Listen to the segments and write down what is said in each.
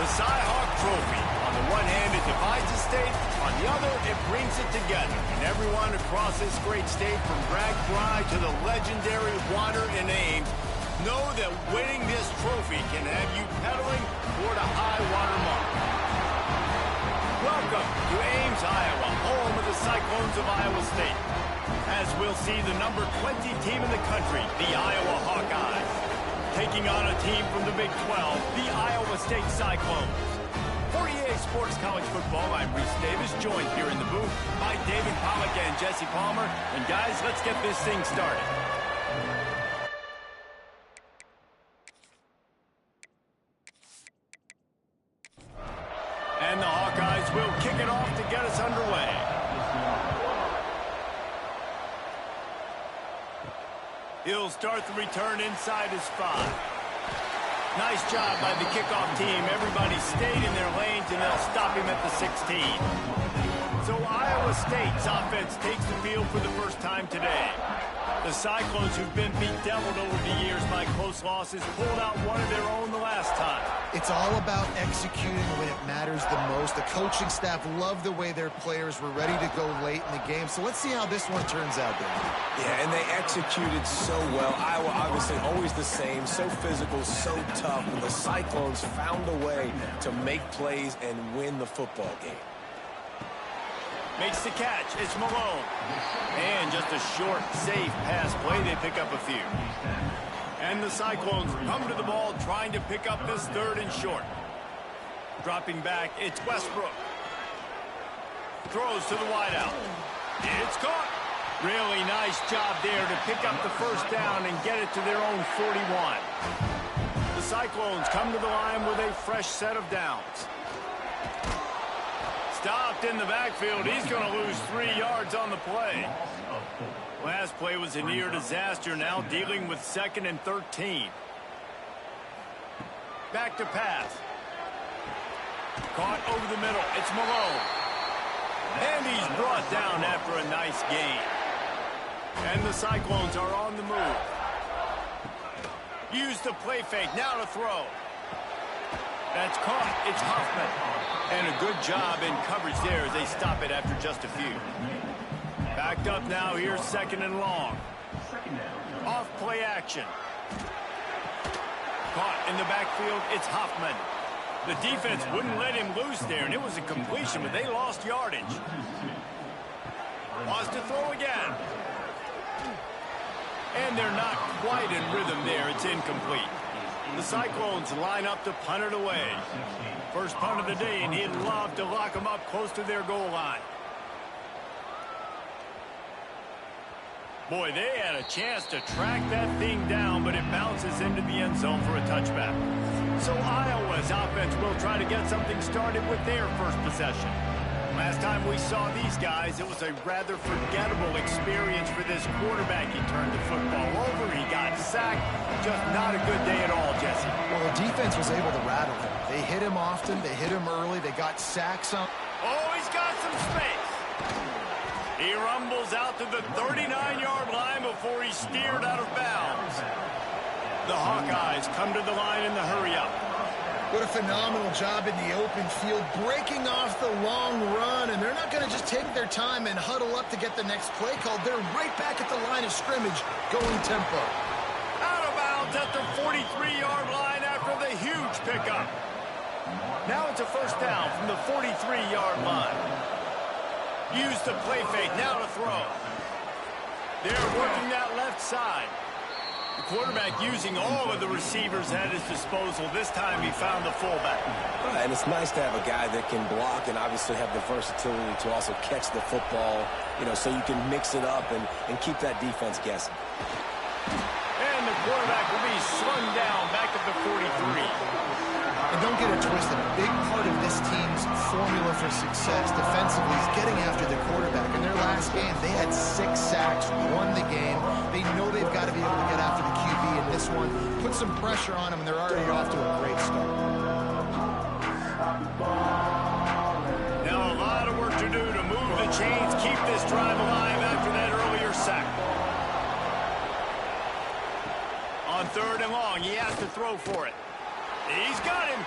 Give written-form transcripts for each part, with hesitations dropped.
The Cyhawk trophy. On the one hand, it divides the state. On the other, it brings it together. And everyone across this great state, from Bragg Fry to the legendary Water and Ames, know that winning this trophy can have you pedaling toward a high water mark. Welcome to Ames, Iowa, home of the Cyclones of Iowa State. As we'll see the number 20 team in the country, the Iowa Hawkeyes, taking on a team from the Big 12, the Iowa State Cyclones. For EA Sports College Football, I'm Reese Davis, joined here in the booth by David Pollack and Jesse Palmer. And guys, let's get this thing started. And the Hawkeyes will kick it off to get us underway. He'll start the return inside his 5. Nice job by the kickoff team. Everybody stayed in their lanes, and they'll stop him at the 16. So Iowa State's offense takes the field for the first time today. The Cyclones, who've been bedeviled over the years by close losses, pulled out one of their own the last time. It's all about executing when it matters the most. The coaching staff loved the way their players were ready to go late in the game. So let's see how this one turns out, David. Yeah, and they executed so well. Iowa, obviously, always the same. So physical, so tough. And the Cyclones found a way to make plays and win the football game. Makes the catch. It's Malone. And just a short, safe pass play. They pick up a few. And the Cyclones come to the ball trying to pick up this 3rd and short. Dropping back, it's Westbrook. Throws to the wideout. It's caught. Really nice job there to pick up the first down and get it to their own 41. The Cyclones come to the line with a fresh set of downs. Stopped in the backfield. He's going to lose 3 yards on the play. Last play was a near disaster, now dealing with 2nd and 13. Back to pass. Caught over the middle. It's Malone. And he's brought down after a nice gain. And the Cyclones are on the move. Use the play fake. Now to throw. That's caught. It's Huffman. And a good job in coverage there as they stop it after just a few. Backed up now. Here's 2nd and long. Off play action. Caught in the backfield. It's Huffman. The defense wouldn't let him loose there, and it was a completion, but they lost yardage. Wants to throw again. And they're not quite in rhythm there. It's incomplete. The Cyclones line up to punt it away. First punt of the day, and he'd love to lock them up close to their goal line. Boy, they had a chance to track that thing down, but it bounces into the end zone for a touchback. So Iowa's offense will try to get something started with their first possession. Last time we saw these guys, it was a rather forgettable experience for this quarterback. He turned the football over, he got sacked. Just not a good day at all, Jesse. Well, the defense was able to rattle him. They hit him often, they hit him early, they got sacks on. Oh, he's got some space. He rumbles out to the 39-yard line before he's steered out of bounds. The Hawkeyes come to the line in the hurry-up. What a phenomenal job in the open field, breaking off the long run, and they're not going to just take their time and huddle up to get the next play called. They're right back at the line of scrimmage, going tempo. Out of bounds at the 43-yard line after the huge pickup. Now it's a first down from the 43-yard line. Use the play fake, now to throw. They're working that left side. The quarterback using all of the receivers at his disposal. This time he found the fullback. And it's nice to have a guy that can block and obviously have the versatility to also catch the football, so you can mix it up and keep that defense guessing. And the quarterback will be slung down back at the 43. And don't get it twisted. A big part of this team's formula for success defensively is getting after the quarterback. In their last game, they had 6 sacks, won the game. They know they've got to be able to get after the QB in this one, put some pressure on them, and they're already off to a great start. Now a lot of work to do to move the chains, keep this drive alive after that earlier sack. On 3rd and long, he has to throw for it. He's got him.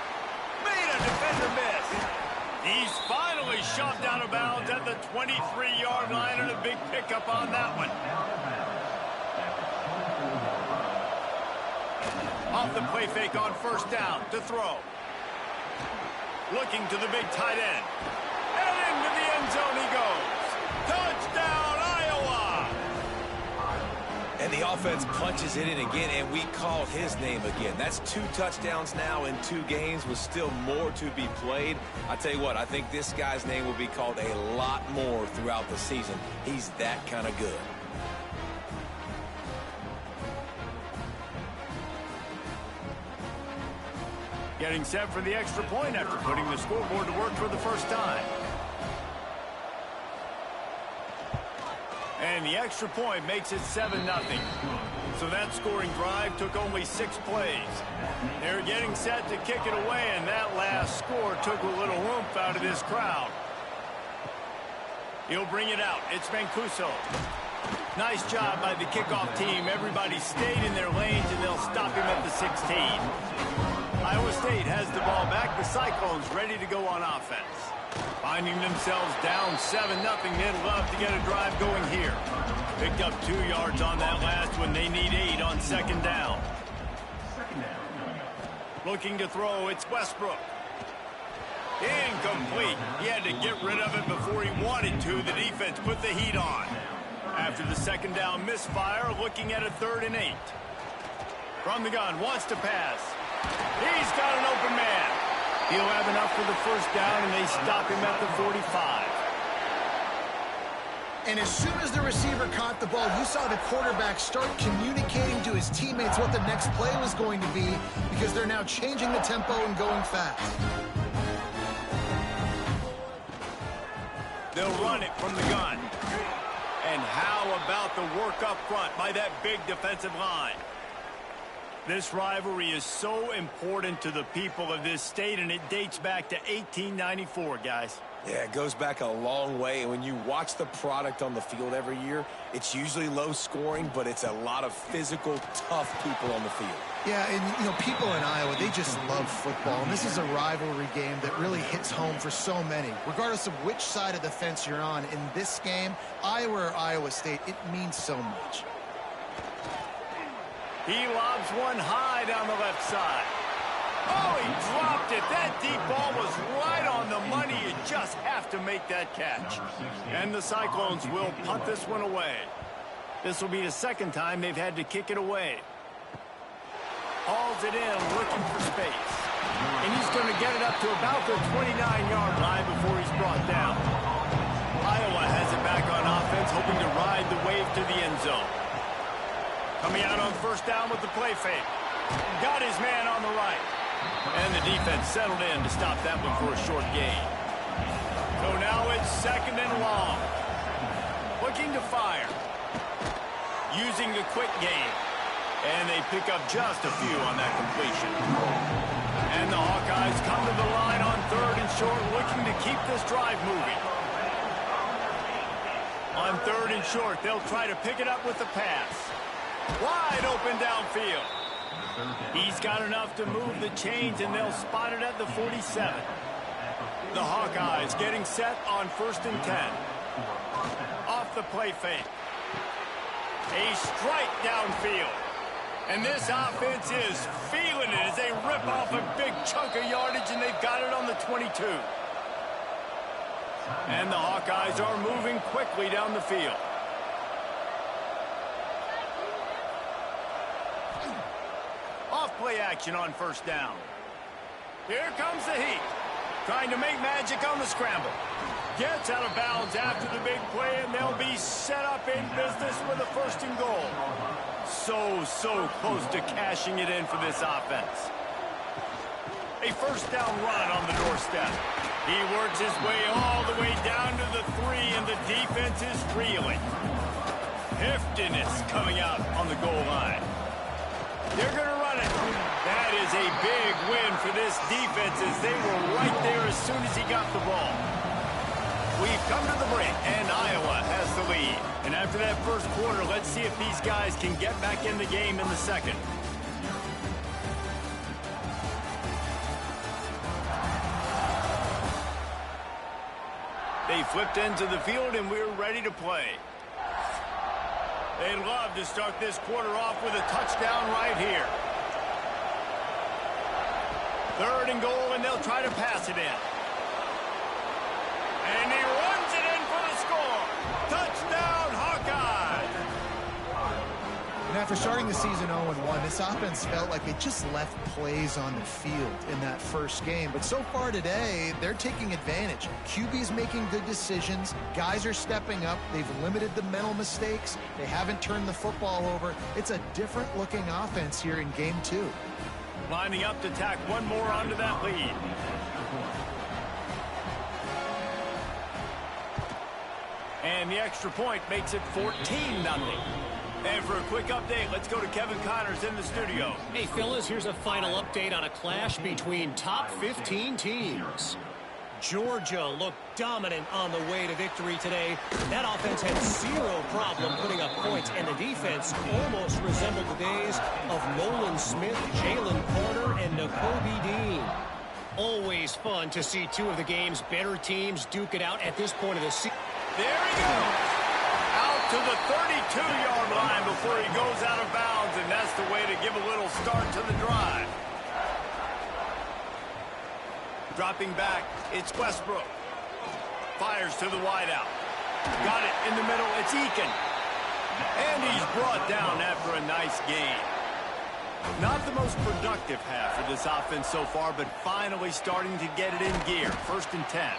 Made a He's finally shoved out of bounds at the 23-yard line, and a big pickup on that one. Off the play fake on first down to throw. Looking to the big tight end. And into the end zone he goes. Touchdown, Iowa! And the offense punches it in again, and we called his name again. That's 2 touchdowns now in 2 games with still more to be played. I tell you what, I think this guy's name will be called a lot more throughout the season. He's that kind of good. Getting set for the extra point after putting the scoreboard to work for the first time. And the extra point makes it 7-0. So that scoring drive took only 6 plays. They're getting set to kick it away, and that last score took a little oomph out of this crowd. He'll bring it out. It's Mancuso. Nice job by the kickoff team. Everybody stayed in their lanes, and they'll stop him at the 16. Iowa State has the ball back. The Cyclones ready to go on offense. Finding themselves down 7-0, they'd love to get a drive going here. Picked up 2 yards on that last one. They need 8 on second down. Looking to throw, it's Westbrook. Incomplete. He had to get rid of it before he wanted to. The defense put the heat on. After the second down misfire, looking at a 3rd and 8. From the gun, wants to pass. He's got an open man. He'll have enough for the first down, and they stop him at the 45. And as soon as the receiver caught the ball, you saw the quarterback start communicating to his teammates what the next play was going to be, because they're now changing the tempo and going fast. They'll run it from the gun. And how about the work up front by that big defensive line? This rivalry is so important to the people of this state, and it dates back to 1894, guys. Yeah, it goes back a long way, and when you watch the product on the field every year, it's usually low scoring, but it's a lot of physical, tough people on the field. Yeah, and, you know, people in Iowa, they just love football, and this is a rivalry game that really hits home for so many. Regardless of which side of the fence you're on, in this game, Iowa or Iowa State, it means so much. He lobs one high down the left side. Oh, he dropped it. That deep ball was right on the money. You just have to make that catch. And the Cyclones will punt this one away. This will be the 2nd time they've had to kick it away. Hauls it in, looking for space. And he's going to get it up to about the 29-yard line before he's brought down. Iowa has it back on offense, hoping to ride the wave to the end zone. Coming out on first down with the play fake. Got his man on the right. And the defense settled in to stop that one for a short gain. So now it's 2nd and long. Looking to fire. Using the quick game. And they pick up just a few on that completion. And the Hawkeyes come to the line on 3rd and short, looking to keep this drive moving. On 3rd and short, they'll try to pick it up with the pass. Wide open downfield. He's got enough to move the chains, and they'll spot it at the 47. The Hawkeyes getting set on 1st and 10. Off the play fake. A strike downfield. And this offense is feeling it as they rip off a big chunk of yardage, and they've got it on the 22. And the Hawkeyes are moving quickly down the field. Off-play action on first down. Here comes the heat. Trying to make magic on the scramble. Gets out of bounds after the big play, and they'll be set up in business with a 1st and goal. So close to cashing it in for this offense. A first down run on the doorstep. He works his way all the way down to the 3, and the defense is reeling. Heftiness coming out on the goal line. They're going to run it. That is a big win for this defense, as they were right there as soon as he got the ball. We've come to the break, and Iowa has the lead. And after that first quarter, let's see if these guys can get back in the game in the second. They flipped into the field, and we're ready to play. They'd love to start this quarter off with a touchdown right here. 3rd and goal, and they'll try to pass it in. And he runs it in for the score. Touchdown, Hawkeyes! And after starting the season 0-1, this offense felt like they just left plays on the field in that first game. But so far today, they're taking advantage. QB's making good decisions. Guys are stepping up. They've limited the mental mistakes. They haven't turned the football over. It's a different-looking offense here in Game 2. Lining up to tack one more onto that lead. And the extra point makes it 14-0. And for a quick update, let's go to Kevin Connors in the studio. Hey, fellas, here's a final update on a clash between top 15 teams. Georgia looked dominant on the way to victory today. That offense had zero problem putting up points, and the defense almost resembled the days of Nolan Smith, Jalen Porter, and Nakobe Dean. Always fun to see two of the game's better teams duke it out at this point of the season. There he goes. Out to the 32-yard line before he goes out of bounds, and that's the way to give a little start to the drive. Dropping back, it's Westbrook. Fires to the wideout. Got it in the middle, it's Eakin. And he's brought down after a nice gain. Not the most productive half for this offense so far, but finally starting to get it in gear. 1st and 10.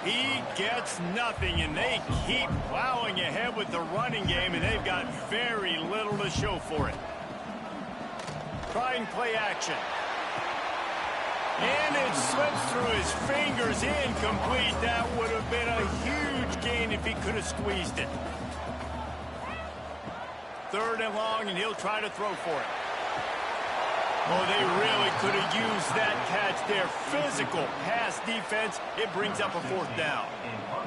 He gets nothing, and they keep plowing ahead with the running game, and they've got very little to show for it. Trying play action. And it slips through his fingers, incomplete. That would have been a huge gain if he could have squeezed it. 3rd and long, and he'll try to throw for it. Oh, they really could have used that catch there. Physical pass defense. It brings up a 4th down.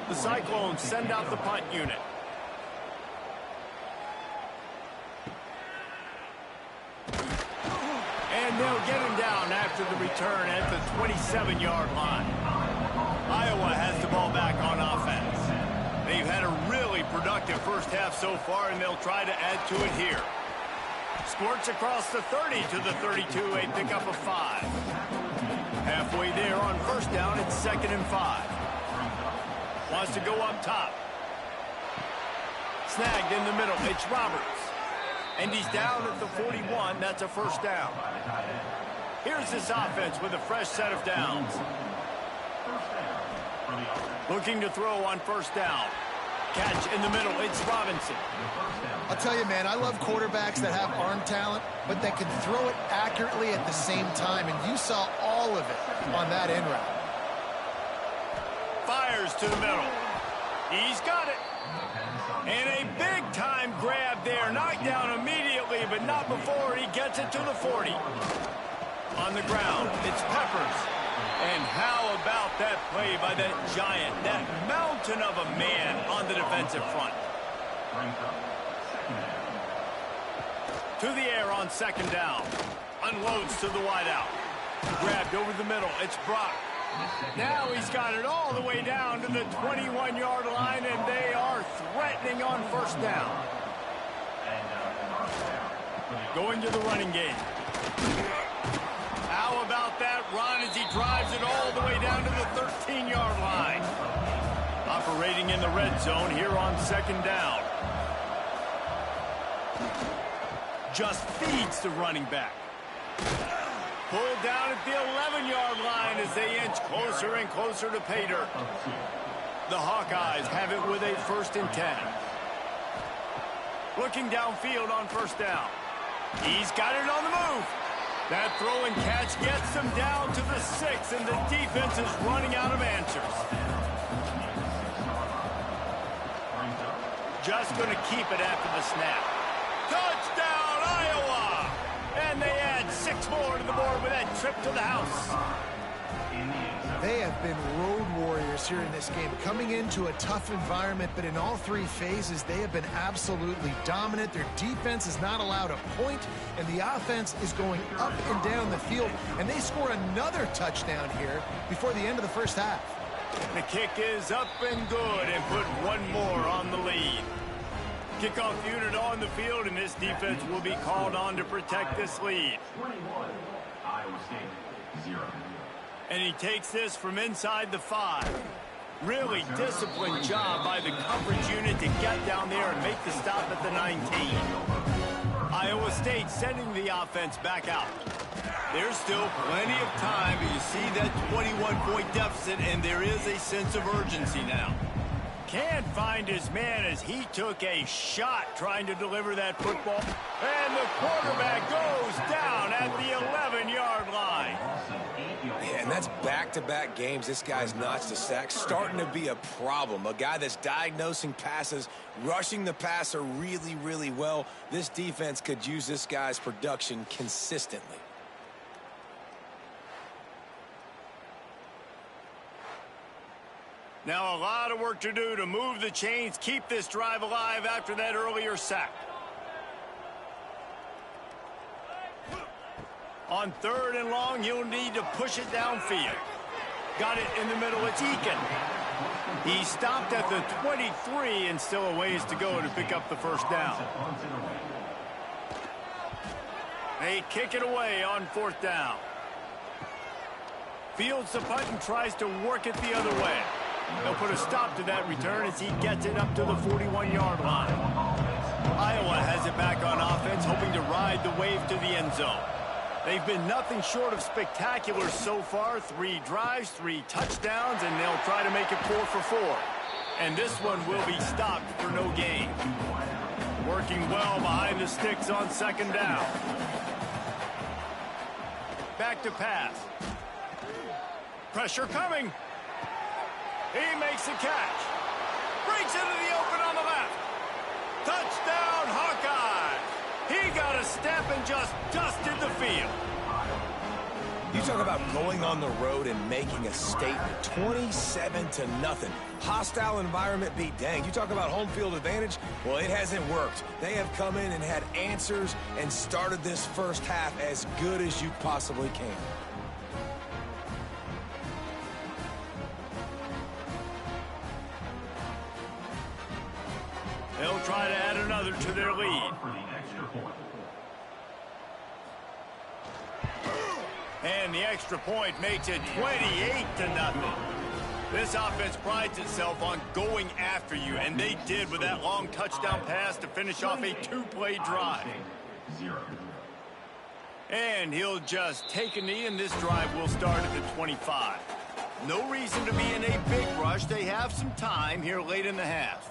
The Cyclones send out the punt unit. And they'll get him down after the return at the 27-yard line. Iowa has the ball back on offense. They've had a really productive first half so far, and they'll try to add to it here. Squirts across the 30 to the 32, a pickup of 5. Halfway there on 1st down, it's 2nd and 5. Wants to go up top. Snagged in the middle, it's Roberts. And he's down at the 41, that's a 1st down. Here's this offense with a fresh set of downs. Looking to throw on 1st down. Catch in the middle, it's Robinson. I'll tell you, man, I love quarterbacks that have arm talent, but that can throw it accurately at the same time, and you saw all of it on that in route. Fires to the middle. He's got it. And a big-time grab there. Knocked down immediately, but not before he gets it to the 40. On the ground, it's Peppers. And how about that play by that giant, that mountain of a man on the defensive front? To the air on 2nd down. Unloads to the wideout. Grabbed over the middle. It's Brock. Now he's got it all the way down to the 21-yard line, and they are threatening on 1st down. Going to the running game. How about that run as he drives it all the way down to the 13-yard line? Operating in the red zone here on 2nd down. Just feeds the running back. Pulled down at the 11-yard line as they inch closer and closer to pay dirt. The Hawkeyes have it with a 1st and 10. Looking downfield on 1st down. He's got it on the move. That throw and catch gets them down to the 6, and the defense is running out of answers. Just going to keep it after the snap. Touchdown, Iowa! And they add 6 more to the board with that trip to the house. They have been road warriors here in this game, coming into a tough environment, but in all 3 phases, they have been absolutely dominant. Their defense is not allowed a point, and the offense is going up and down the field, and they score another touchdown here before the end of the first half. The kick is up and good and put one more on the lead. Kickoff unit on the field, and this defense will be called on to protect this lead. 21, Iowa State, 0. And he takes this from inside the 5. Really disciplined job by the coverage unit to get down there and make the stop at the 19. Iowa State sending the offense back out. There's still plenty of time, but you see that 21-point deficit, and there is a sense of urgency now. Can't find his man as he took a shot trying to deliver that football. And the quarterback goes down at the 11-yard line. Yeah, and that's back-to-back games. This guy's notched a sack, starting to be a problem. A guy that's diagnosing passes, rushing the passer really, really well. This defense could use this guy's production consistently. Now a lot of work to do to move the chains, keep this drive alive after that earlier sack. On 3rd and long, he'll need to push it downfield. Got it in the middle, it's Eakin. He stopped at the 23 and still a ways to go to pick up the first down. They kick it away on 4th down. Fields the punt and tries to work it the other way. They'll put a stop to that return as he gets it up to the 41-yard line. Iowa has it back on offense, hoping to ride the wave to the end zone. They've been nothing short of spectacular so far. 3 drives, 3 touchdowns, and they'll try to make it 4 for 4. And this one will be stopped for no gain. Working well behind the sticks on 2nd down. Back to pass. Pressure coming. He makes the catch. Breaks into the open on the left. Touchdown, Hawkeyes. He got a step and just dusted the field. You talk about going on the road and making a statement. 27-0. Hostile environment beat dang. You talk about home field advantage. Well, it hasn't worked. They have come in and had answers and started this first half as good as you possibly can. They'll try to add another to their lead. And the extra point makes it 28-0. This offense prides itself on going after you, and they did with that long touchdown pass to finish off a 2-play drive. And he'll just take a knee, and this drive will start at the 25. No reason to be in a big rush. They have some time here late in the half.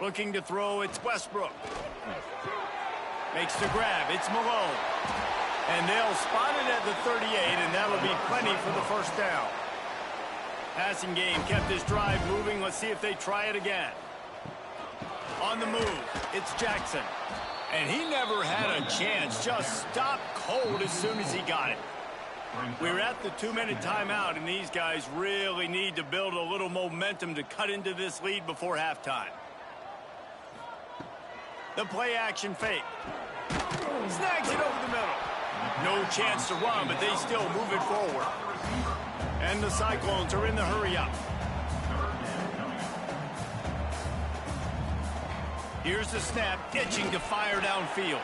Looking to throw, it's Westbrook. Makes the grab, it's Malone. And they'll spot it at the 38, and that'll be plenty for the first down. Passing game kept this drive moving. Let's see if they try it again. On the move, it's Jackson. And he never had a chance, just stopped cold as soon as he got it. We're at the 2-minute timeout, and these guys really need to build a little momentum to cut into this lead before halftime. The play action fake. Snags it over the middle. No chance to run, but they still move it forward. And the Cyclones are in the hurry up. Here's the snap, itching to fire downfield.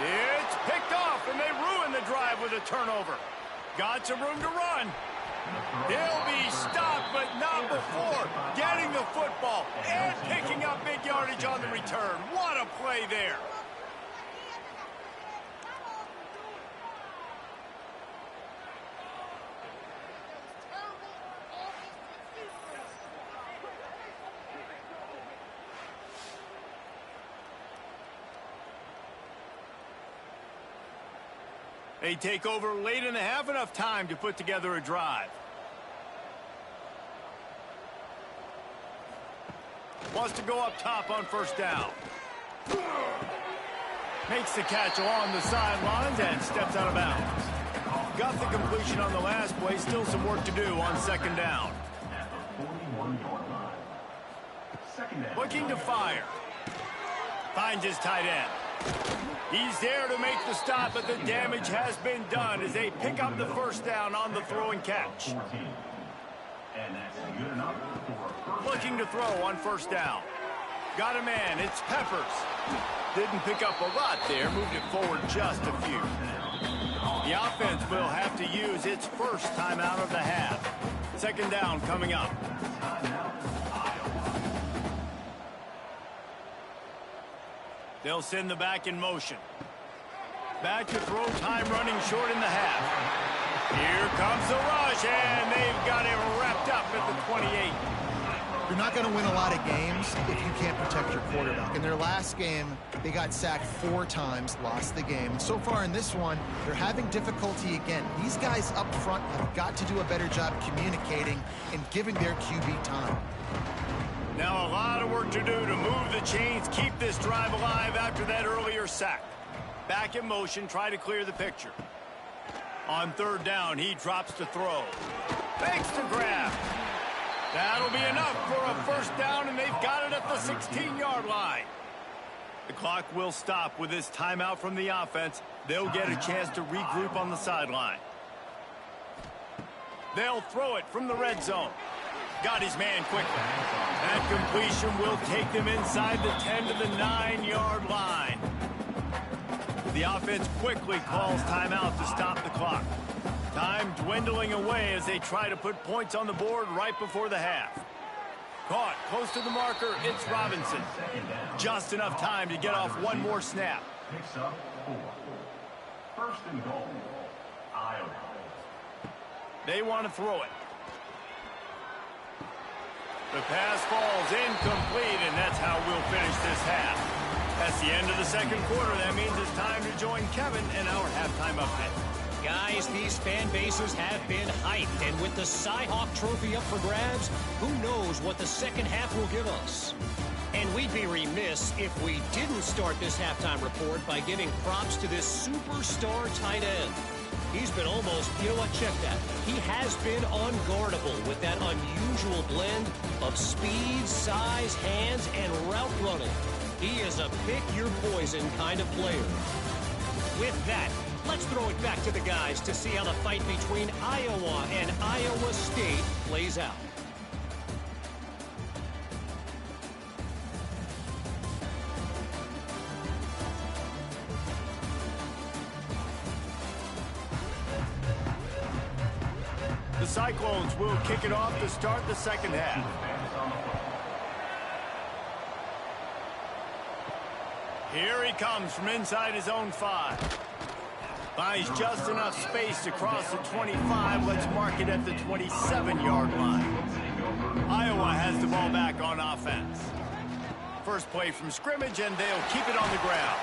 It's picked off, and they ruin the drive with a turnover. Got some room to run. He'll be stopped, but not before getting the football and picking up big yardage on the return. What a play there. They take over late in the half, enough time to put together a drive. Wants to go up top on first down. Makes the catch along the sidelines and steps out of bounds. Got the completion on the last play. Still some work to do on 2nd down. Looking to fire. Finds his tight end. He's there to make the stop, but the damage has been done as they pick up the first down on the throw and catch. And that's good enough for a first Looking to throw on first down. Got a man, it's Peppers. Didn't pick up a lot there, moved it forward just a few. The offense will have to use its first timeout of the half. Second down coming up. They'll send the back in motion. Back to throw time running short in the half. Here comes the rush, and they've got him wrapped up at the 28. You're not going to win a lot of games if you can't protect your quarterback. In their last game, they got sacked 4 times, lost the game. And so far in this one, they're having difficulty again. These guys up front have got to do a better job communicating and giving their QB time. Now a lot of work to do to move the chains, keep this drive alive after that earlier sack. Back in motion, try to clear the picture. On third down, he drops to throw. Fakes the grab. That'll be enough for a first down, and they've got it at the 16-yard line. The clock will stop with this timeout from the offense. They'll get a chance to regroup on the sideline. They'll throw it from the red zone. Got his man quickly. That completion will take them inside the 10 to the 9-yard line. The offense quickly calls timeout to stop the clock. Time dwindling away as they try to put points on the board right before the half. Caught close to the marker, it's Robinson. Just enough time to get off one more snap. Picks up 4. First and goal, Iowa. They want to throw it. The pass falls incomplete, and that's how we'll finish this half. That's the end of the second quarter. That means it's time to join Kevin in our halftime update. Guys, these fan bases have been hyped, and with the Cyhawk trophy up for grabs, who knows what the second half will give us. And we'd be remiss if we didn't start this halftime report by giving props to this superstar tight end. He's been almost, you know what, check that. He has been unguardable with that unusual blend of speed, size, hands, and route running. He is a pick-your-poison kind of player. With that, let's throw it back to the guys to see how the fight between Iowa and Iowa State plays out. The Cyclones will kick it off to start the second half. Here he comes from inside his own 5. Finds just enough space to cross the 25. Let's mark it at the 27-yard line. Iowa has the ball back on offense. First play from scrimmage, and they'll keep it on the ground.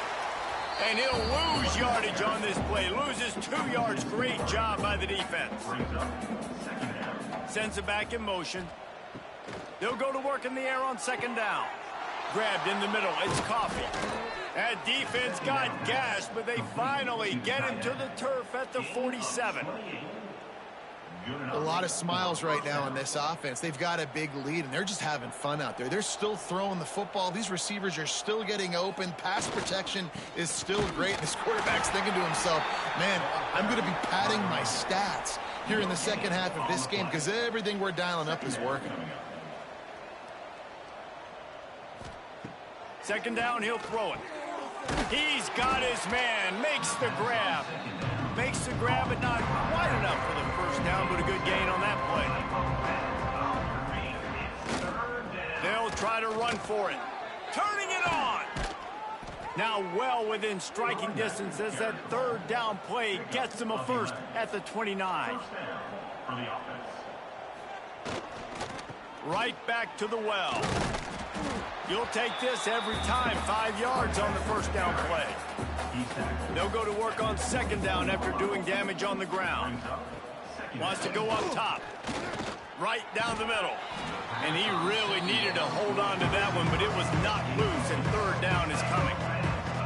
And he'll lose yardage on this play. Loses 2 yards. Great job by the defense. Sends it back in motion. They'll go to work in the air on second down. Grabbed in the middle. It's Coffee. That defense got gashed, but they finally get him to the turf at the 47. A lot of smiles right now in this offense. They've got a big lead, and they're just having fun out there. They're still throwing the football. These receivers are still getting open. Pass protection is still great. This quarterback's thinking to himself, man, I'm going to be padding my stats here in the second half of this game because everything we're dialing up is working. Second down, he'll throw it. He's got his man. Makes the grab. Makes the grab, but not quite enough for the first down, but a good gain on that play. They'll try to run for it. Turning it on. Now well within striking distance as that third down play gets them a first at the 29. Right back to the well. You'll take this every time. 5 yards on the first down play. They'll go to work on second down after doing damage on the ground. Wants to go up top. Right down the middle. And he really needed to hold on to that one, but it was not loose, and third down is coming.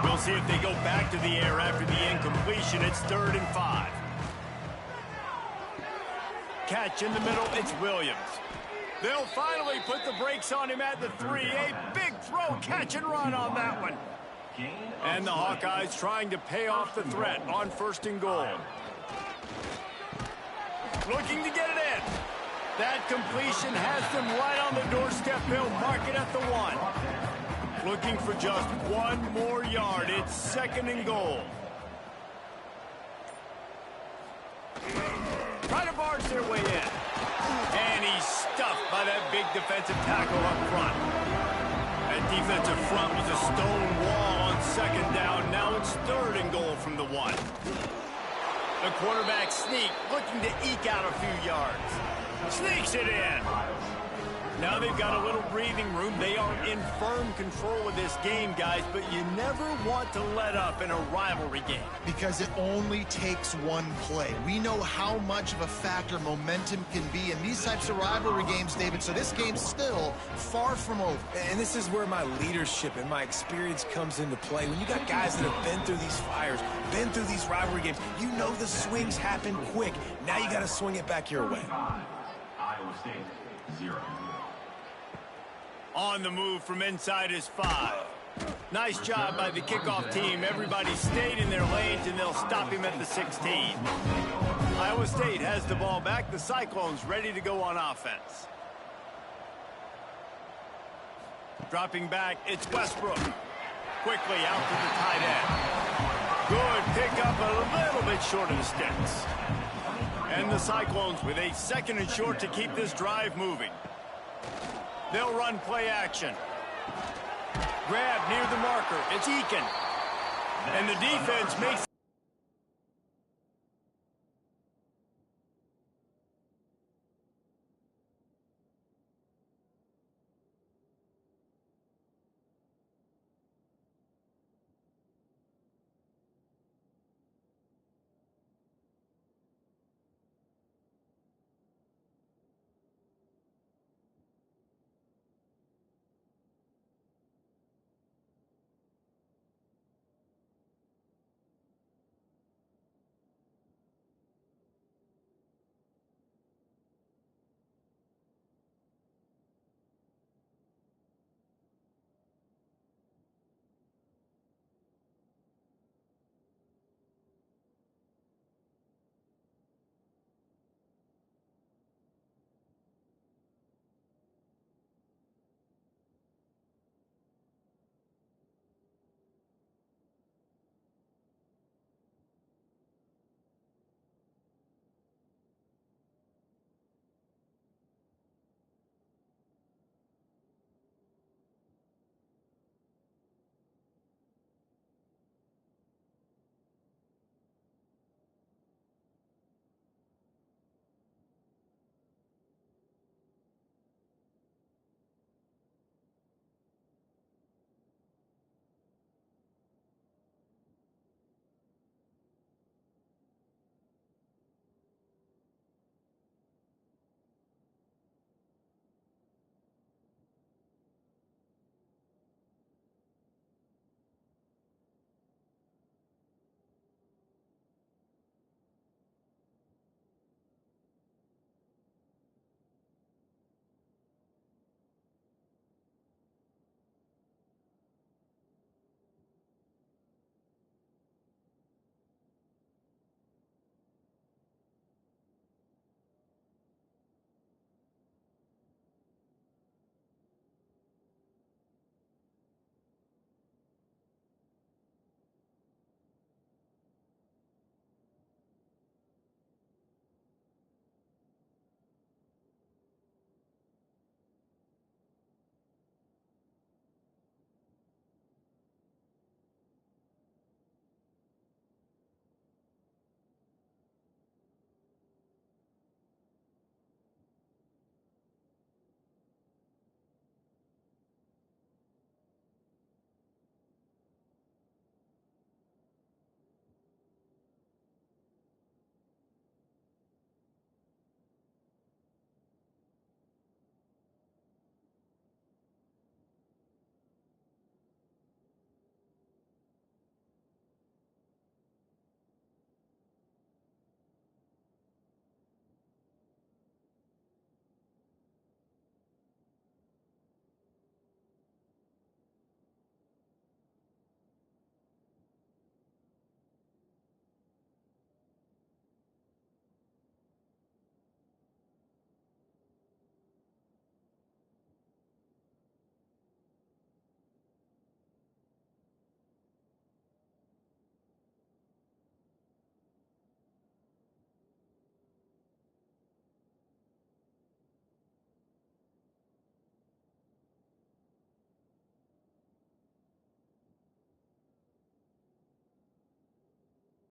We'll see if they go back to the air after the incompletion. It's 3rd and 5. Catch in the middle. It's Williams. They'll finally put the brakes on him at the 3. A big throw, catch and run on that one. And the Hawkeyes trying to pay off the threat on 1st and goal. Looking to get it in. That completion has them right on the doorstep. They'll mark it at the 1. Looking for just 1 more yard. It's 2nd and goal. Try to barge their way in. And he's stuffed by that big defensive tackle up front. That defensive front was a stone wall on 2nd down. Now it's 3rd and goal from the 1. The quarterback sneak, looking to eke out a few yards. Sneaks it in. Now they've got a little breathing room. They are in firm control of this game, guys, but you never want to let up in a rivalry game. Because it only takes 1 play. We know how much of a factor momentum can be in these types of rivalry games, David, so this game's still far from over. And this is where my leadership and my experience comes into play. When you got guys that have been through these fires, been through these rivalry games, you know the swings happen quick. Now you got to swing it back your way. Iowa State, 0. On the move from inside is 5. Nice job by the kickoff team. Everybody stayed in their lanes, and they'll stop him at the 16. Iowa State has the ball back. The Cyclones ready to go on offense. Dropping back, it's Westbrook. Quickly out to the tight end. Good pickup, a little bit short of the sticks. And the Cyclones with a 2nd and short to keep this drive moving. They'll run play action. Grab near the marker. It's Eakin. And the defense makes